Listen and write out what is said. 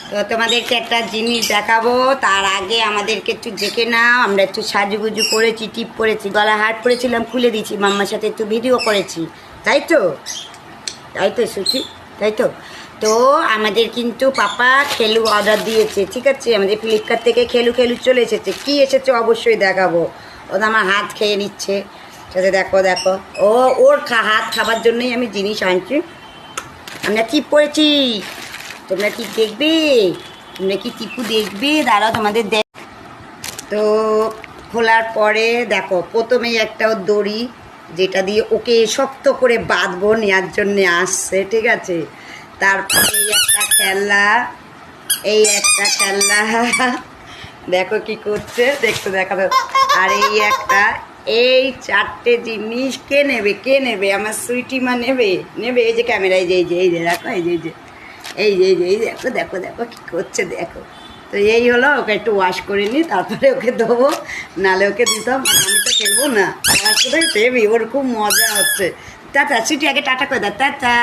তো তোমাদেরকে একটা জিনিস দেখাবো, তার আগে আমাদেরকে একটু দেখে নাও। আমরা একটু সাজুগুজু করেছি, টিপ পরেছি, গলা হার পরেছিলাম, খুলে দিয়েছি, মাম্মার সাথে একটু ভিডিও করেছি, তাই তো? তাই তো সুচি, তাই তো? তো আমাদের কিন্তু পাপা খেলু অর্ডার দিয়েছে, ঠিক আছে? আমাদের ফ্লিপকার্ট থেকে খেলু খেলু চলে এসেছে। কি এসেছে অবশ্যই দেখাবো। ও তো আমার হাত খেয়ে নিচ্ছে, সাথে দেখো দেখো, ওর হাত খাবার জন্যই আমি জিনিস আনছি। আমরা টিপ পড়েছি, তোমরা টিপ দেখবে? তোমরা কি টিপু দেখবে? দাঁড়াও তোমাদের তো খোলার পরে দেখো, প্রথমেই একটা ওর দড়ি, যেটা দিয়ে ওকে শক্ত করে বাঁধবো নেওয়ার জন্যে আসছে, ঠিক আছে? তারপরে এই একটা খেলনা দেখো কি করছে, দেখতে দেখা। আর এই চারটে জিনিস কে নেবে, কে নেবে? আমার সুইটি মা নেবে, নেবে। এই যে ক্যামেরায়, এই যে দেখো, এই দেখো দেখো দেখো কী করছে দেখো। তো এই হলো, ওকে একটু ওয়াশ করে নিই, তারপরে ওকে দেবো, নাহলে ওকে দিতাম। আমি তো খেলবো না, আমার কোথায় দেবি, ওর খুব মজা হচ্ছে। টাটা সুইটি, আগে টাটা করে দাও, টাটা।